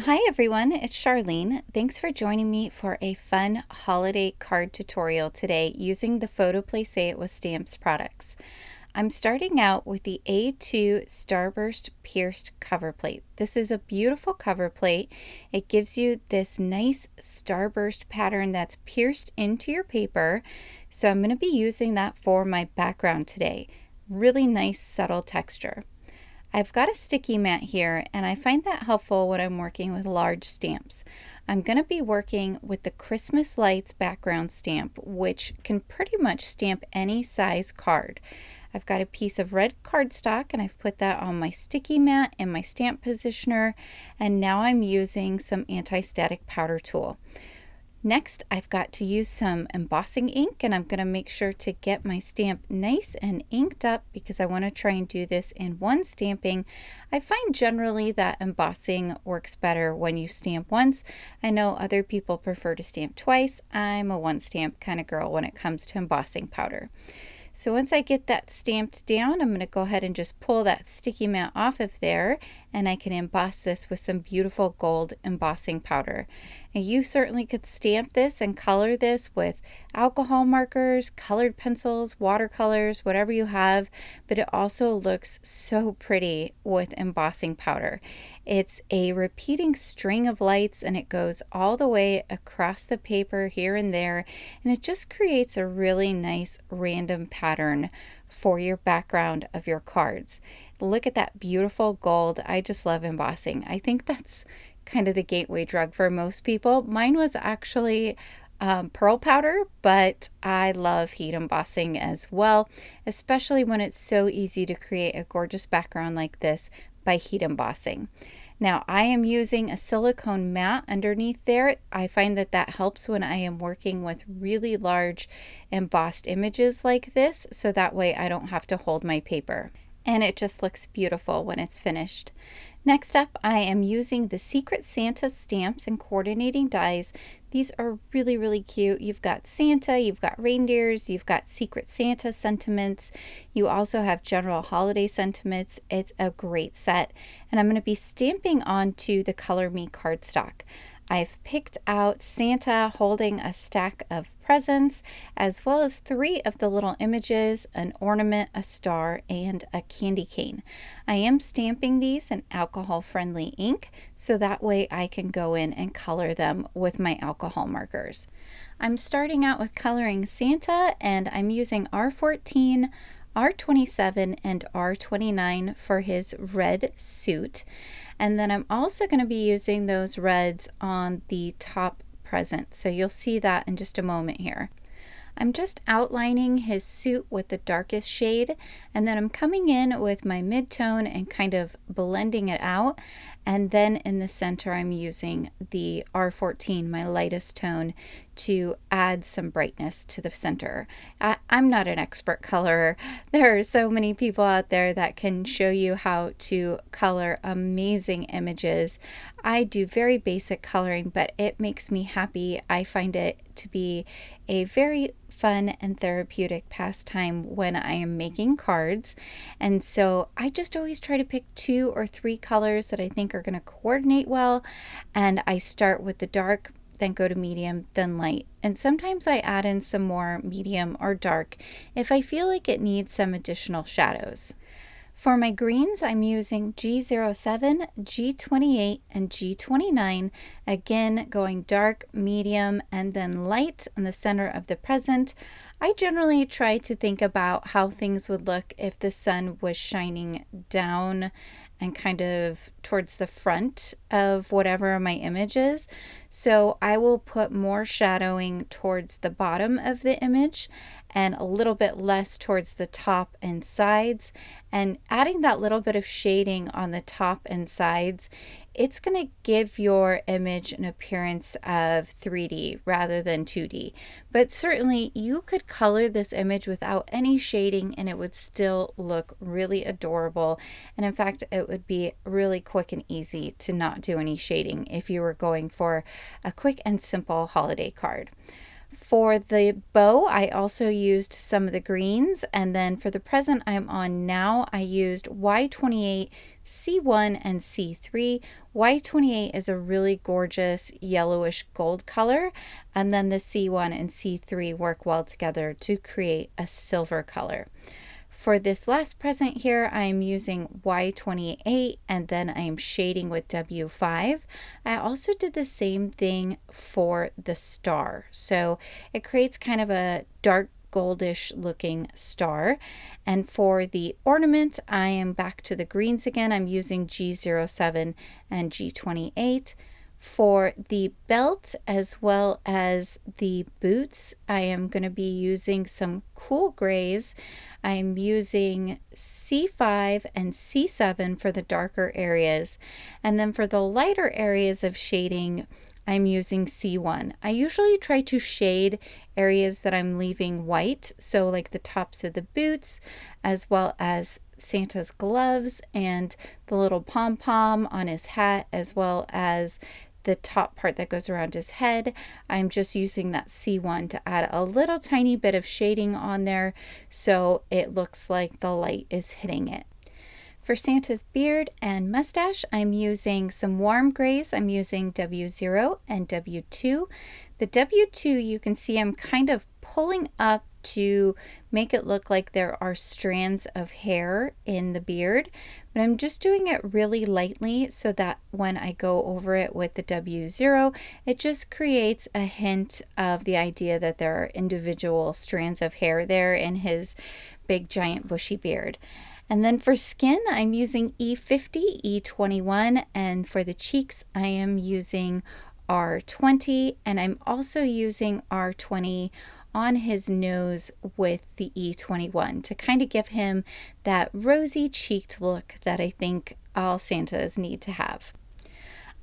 Hi everyone, it's Charlene. Thanks for joining me for a fun holiday card tutorial today using the PHOTOPLAY Say It With Stamps products. I'm starting out with the A2 Starburst Pierced Cover Plate. This is a beautiful cover plate. It gives you this nice starburst pattern that's pierced into your paper. So I'm going to be using that for my background today. Really nice subtle texture. I've got a sticky mat here, and I find that helpful when I'm working with large stamps. I'm going to be working with the Christmas lights background stamp, which can pretty much stamp any size card. I've got a piece of red cardstock, and I've put that on my sticky mat and my stamp positioner, and now I'm using some anti-static powder tool. Next, I've got to use some embossing ink, and I'm going to make sure to get my stamp nice and inked up because I want to try and do this in one stamping. I find generally that embossing works better when you stamp once. I know other people prefer to stamp twice. I'm a one stamp kind of girl when it comes to embossing powder. So once I get that stamped down, I'm going to go ahead and just pull that sticky mat off of there, and I can emboss this with some beautiful gold embossing powder. And you certainly could stamp this and color this with alcohol markers, colored pencils, watercolors, whatever you have, but it also looks so pretty with embossing powder. It's a repeating string of lights, and it goes all the way across the paper here and there, and it just creates a really nice random pattern for your background of your cards. Look at that beautiful gold. I just love embossing. I think that's kind of the gateway drug for most people. Mine was actually pearl powder, but I love heat embossing as well, especially when it's so easy to create a gorgeous background like this by heat embossing. Now I am using a silicone mat underneath there. I find that that helps when I am working with really large embossed images like this, so that way I don't have to hold my paper. And it just looks beautiful when it's finished. Next up, I am using the Secret Santa stamps and coordinating dies. These are really, really cute. You've got Santa, you've got reindeers, you've got Secret Santa sentiments. You also have general holiday sentiments. It's a great set. And I'm going to be stamping onto the Color Me cardstock. I've picked out Santa holding a stack of presents, as well as 3 of the little images, an ornament, a star, and a candy cane. I am stamping these in alcohol-friendly ink, so that way I can go in and color them with my alcohol markers. I'm starting out with coloring Santa, and I'm using R14, R27, and R29 for his red suit. And then I'm also going to be using those reds on the top present. So you'll see that in just a moment here. I'm just outlining his suit with the darkest shade, and then I'm coming in with my mid-tone and kind of blending it out. And then in the center, I'm using the R14, my lightest tone, to add some brightness to the center. I'm not an expert colorer. There are so many people out there that can show you how to color amazing images. I do very basic coloring, but it makes me happy. I find it to be a very fun and therapeutic pastime when I am making cards. And so I just always try to pick 2 or 3 colors that I think are going to coordinate well. And I start with the dark, then go to medium, then light. And sometimes I add in some more medium or dark if I feel like it needs some additional shadows. For my greens, I'm using G07, G28, and G29, again going dark, medium, and then light in the center of the present. I generally try to think about how things would look if the sun was shining down and kind of towards the front of whatever my image is. So I will put more shadowing towards the bottom of the image and a little bit less towards the top and sides. And adding that little bit of shading on the top and sides, it's going to give your image an appearance of 3D rather than 2D. But certainly you could color this image without any shading and it would still look really adorable. And in fact, it would be really quick and easy to not do any shading if you were going for a quick and simple holiday card. For the bow, I also used some of the greens, and then for the present I'm on now, I used Y28, C1, and C3. Y28 is a really gorgeous yellowish gold color, and then the C1 and C3 work well together to create a silver color. For this last present here, I'm using Y28 and then I'm shading with W5. I also did the same thing for the star. So it creates kind of a dark goldish looking star. And for the ornament, I am back to the greens again. I'm using G07 and G28. For the belt as well as the boots, I am going to be using some cool grays. I'm using C5 and C7 for the darker areas. And then for the lighter areas of shading, I'm using C1. I usually try to shade areas that I'm leaving white, so like the tops of the boots, as well as Santa's gloves and the little pom-pom on his hat, as well as the top part that goes around his head. I'm just using that C1 to add a little tiny bit of shading on there so it looks like the light is hitting it. For Santa's beard and mustache, I'm using some warm grays. I'm using W0 and W2. The W2, you can see I'm kind of pulling up to make it look like there are strands of hair in the beard, but I'm just doing it really lightly so that when I go over it with the W0, it just creates a hint of the idea that there are individual strands of hair there in his big giant bushy beard. And then for skin, I'm using E50, E21, and for the cheeks, I am using R20, and I'm also using R20 on his nose with the E21 to kind of give him that rosy cheeked look that I think all Santas need to have.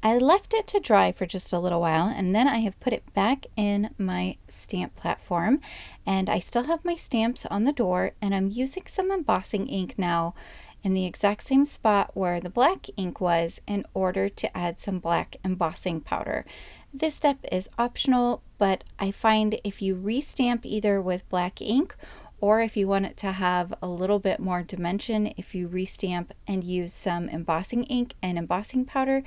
I left it to dry for just a little while, and then I have put it back in my stamp platform, and I still have my stamps on the door, and I'm using some embossing ink now in the exact same spot where the black ink was in order to add some black embossing powder. This step is optional, but I find if you restamp either with black ink or if you want it to have a little bit more dimension, if you restamp and use some embossing ink and embossing powder,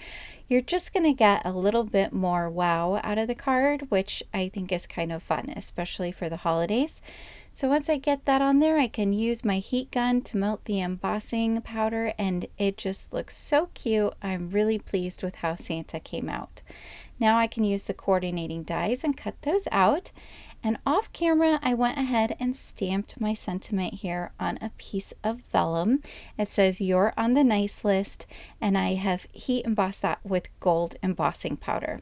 you're just going to get a little bit more wow out of the card, which I think is kind of fun, especially for the holidays. So once I get that on there, I can use my heat gun to melt the embossing powder, and it just looks so cute. I'm really pleased with how Santa came out. Now I can use the coordinating dies and cut those out. And off camera, I went ahead and stamped my sentiment here on a piece of vellum. It says, "You're on the nice list," and I have heat embossed that with gold embossing powder.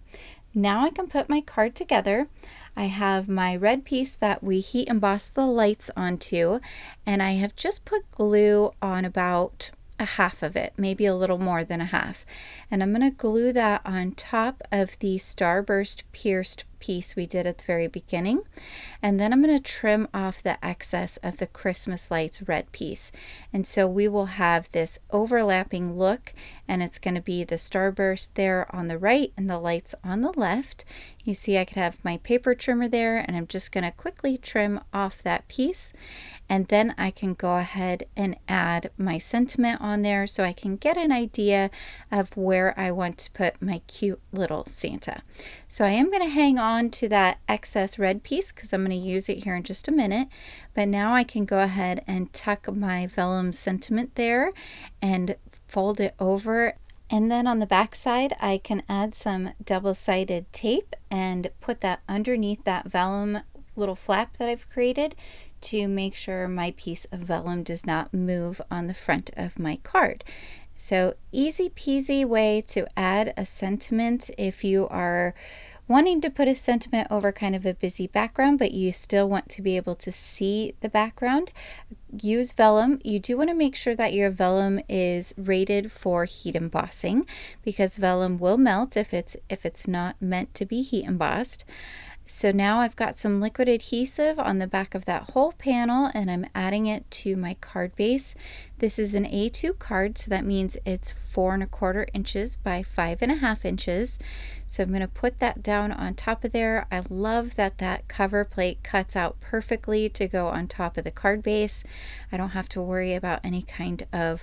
Now I can put my card together. I have my red piece that we heat embossed the lights onto, and I have just put glue on about a half of it, maybe a little more than a half. And I'm going to glue that on top of the Starburst pierced piece we did at the very beginning. And then I'm going to trim off the excess of the Christmas lights red piece. And so we will have this overlapping look, and it's going to be the Starburst there on the right and the lights on the left. You see I could have my paper trimmer there, and I'm just going to quickly trim off that piece. And then I can go ahead and add my sentiment on there so I can get an idea of where I want to put my cute little Santa. So I am going to hang on to that excess red piece because I'm going to use it here in just a minute. But now I can go ahead and tuck my vellum sentiment there and fold it over. And then on the back side, I can add some double-sided tape and put that underneath that vellum little flap that I've created to make sure my piece of vellum does not move on the front of my card. So easy peasy way to add a sentiment if you are wanting to put a sentiment over kind of a busy background, but you still want to be able to see the background. Use vellum. You do want to make sure that your vellum is rated for heat embossing because vellum will melt if it's not meant to be heat embossed. So now I've got some liquid adhesive on the back of that whole panel, and I'm adding it to my card base. This is an A2 card, so that means it's 4¼ inches by 5½ inches. So I'm going to put that down on top of there. I love that that cover plate cuts out perfectly to go on top of the card base. I don't have to worry about any kind of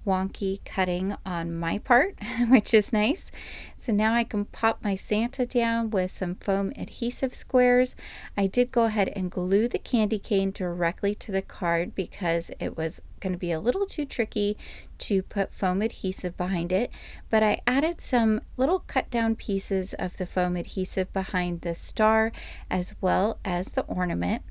wonky cutting on my part, which is nice. So now I can pop my Santa down with some foam adhesive squares. I did go ahead and glue the candy cane directly to the card because it was going to be a little too tricky to put foam adhesive behind it, but I added some little cut down pieces of the foam adhesive behind the star as well as the ornament.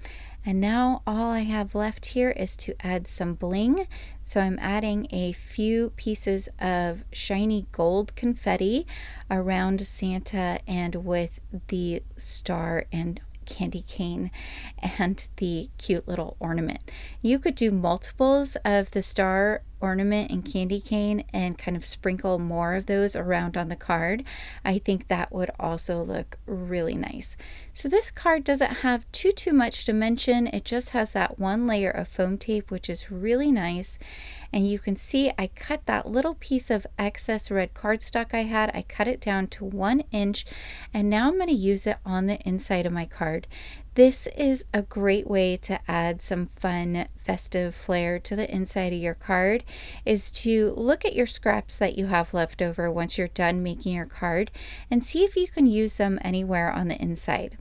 And now all I have left here is to add some bling. So I'm adding a few pieces of shiny gold confetti around Santa and with the star and candy cane and the cute little ornament. You could do multiples of the star ornament and candy cane and kind of sprinkle more of those around on the card. I think that would also look really nice. So this card doesn't have too much dimension. It just has that one layer of foam tape, which is really nice. And you can see I cut that little piece of excess red cardstock I had. I cut it down to 1 inch, and now I'm going to use it on the inside of my card. This is a great way to add some fun festive flair to the inside of your card, is to look at your scraps that you have left over once you're done making your card and see if you can use them anywhere on the inside.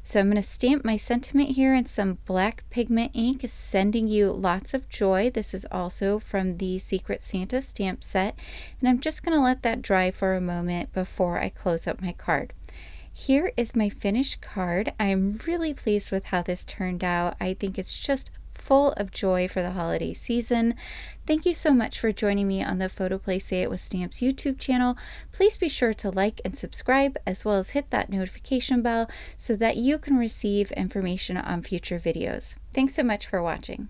So I'm going to stamp my sentiment here in some black pigment ink, sending you lots of joy. This is also from the Secret Santa stamp set, and I'm just going to let that dry for a moment before I close up my card. Here is my finished card. I'm really pleased with how this turned out. I think it's just full of joy for the holiday season. Thank you so much for joining me on the PHOTOPLAY Say It with Stamps YouTube channel. Please be sure to like and subscribe, as well as hit that notification bell so that you can receive information on future videos. Thanks so much for watching.